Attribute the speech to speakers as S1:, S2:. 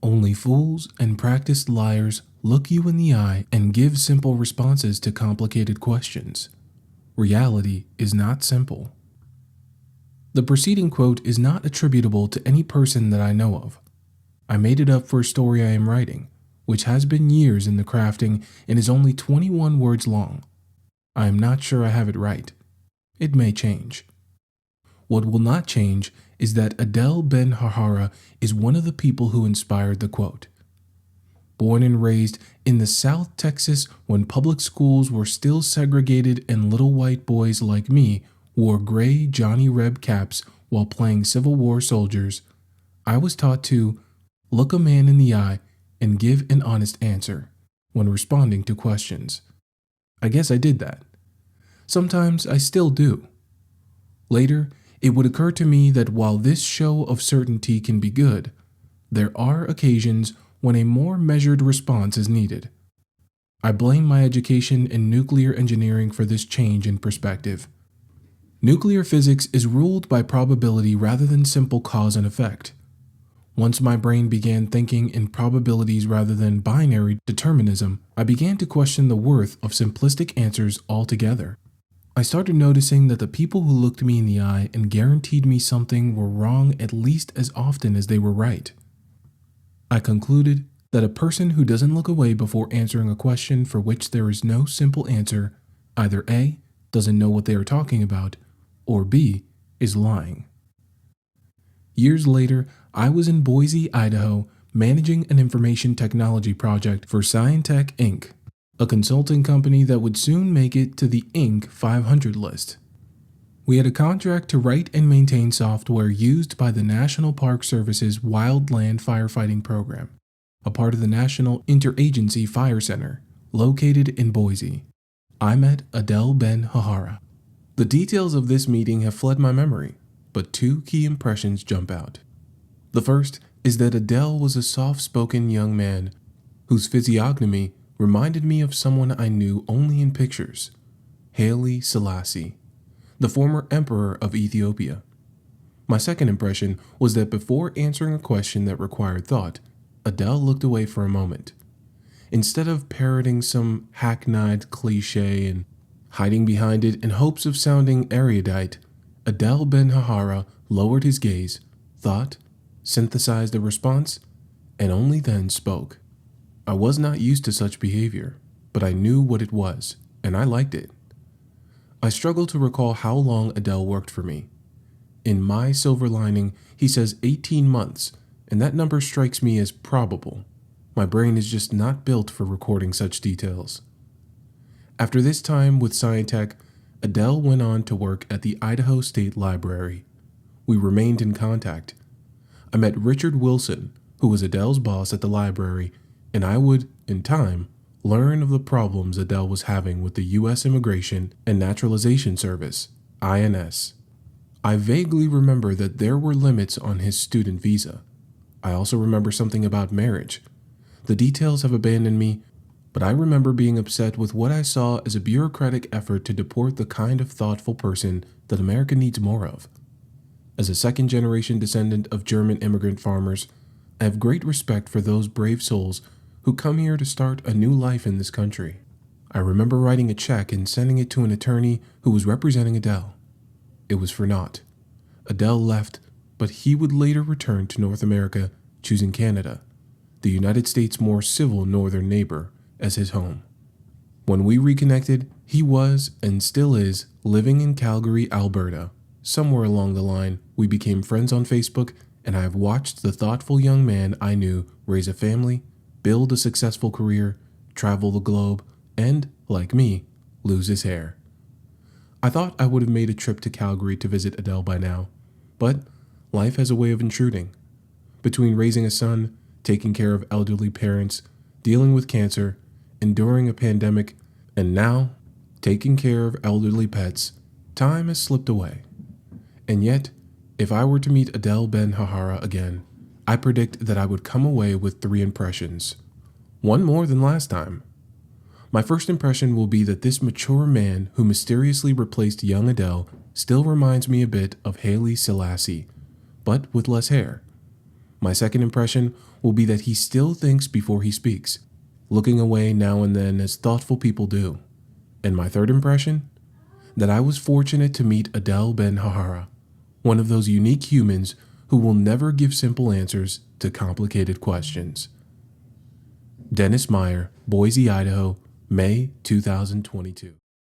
S1: Only fools and practiced liars look you in the eye and give simple responses to complicated questions. Reality is not simple. The preceding quote is not attributable to any person that I know of. I made it up for a story I am writing, which has been years in the crafting and is only 21 words long. I am not sure I have it right. It may change. What will not change is that Adele Ben-Harhara is one of the people who inspired the quote. Born and raised in the South Texas when public schools were still segregated and little white boys like me wore gray Johnny Reb caps while playing Civil War soldiers, I was taught to look a man in the eye and give an honest answer when responding to questions. I guess I did that. Sometimes I still do. Later, it would occur to me that while this show of certainty can be good, there are occasions when a more measured response is needed. I blame my education in nuclear engineering for this change in perspective. Nuclear physics is ruled by probability rather than simple cause and effect. Once my brain began thinking in probabilities rather than binary determinism, I began to question the worth of simplistic answers altogether. I started noticing that the people who looked me in the eye and guaranteed me something were wrong at least as often as they were right. I concluded that a person who doesn't look away before answering a question for which there is no simple answer either A, doesn't know what they are talking about, or B, is lying. Years later, I was in Boise, Idaho, managing an information technology project for Scientech Inc., a consulting company that would soon make it to the Inc. 500 list. We had a contract to write and maintain software used by the National Park Service's Wildland Firefighting Program, a part of the National Interagency Fire Center, located in Boise. I met Adele Ben-Harhara. The details of this meeting have fled my memory, but two key impressions jump out. The first is that Adele was a soft-spoken young man whose physiognomy reminded me of someone I knew only in pictures, Haile Selassie, the former emperor of Ethiopia. My second impression was that before answering a question that required thought, Adele looked away for a moment. Instead of parroting some hackneyed cliche and hiding behind it in hopes of sounding erudite, Adele Ben-Harhara lowered his gaze, thought, synthesized a response, and only then spoke. I was not used to such behavior, but I knew what it was, and I liked it. I struggle to recall how long Adele worked for me. In my silver lining, he says 18 months, and that number strikes me as probable. My brain is just not built for recording such details. After this time with Scientech, Adele went on to work at the Idaho State Library. We remained in contact. I met Richard Wilson, who was Adele's boss at the library, and I would, in time, learn of the problems Adele was having with the U.S. Immigration and Naturalization Service, INS. I vaguely remember that there were limits on his student visa. I also remember something about marriage. The details have abandoned me, but I remember being upset with what I saw as a bureaucratic effort to deport the kind of thoughtful person that America needs more of. As a second-generation descendant of German immigrant farmers, I have great respect for those brave souls who come here to start a new life in this country. I remember writing a check and sending it to an attorney who was representing Adele. It was for naught. Adele left, but he would later return to North America, choosing Canada, the United States' more civil northern neighbor, as his home. When we reconnected, he was, and still is, living in Calgary, Alberta. Somewhere along the line, we became friends on Facebook, and I have watched the thoughtful young man I knew raise a family, build a successful career, travel the globe, and, like me, lose his hair. I thought I would have made a trip to Calgary to visit Adele by now, but life has a way of intruding. Between raising a son, taking care of elderly parents, dealing with cancer, enduring a pandemic, and now taking care of elderly pets, time has slipped away. And yet, if I were to meet Adele Ben-Harhara again, I predict that I would come away with 3 impressions. One more than last time. My first impression will be that this mature man who mysteriously replaced young Adele still reminds me a bit of Haile Selassie, but with less hair. My second impression will be that he still thinks before he speaks, looking away now and then as thoughtful people do. And my third impression? That I was fortunate to meet Adele Ben-Harhara, one of those unique humans who will never give simple answers to complicated questions. Dennis Meyer, Boise, Idaho, May 2022.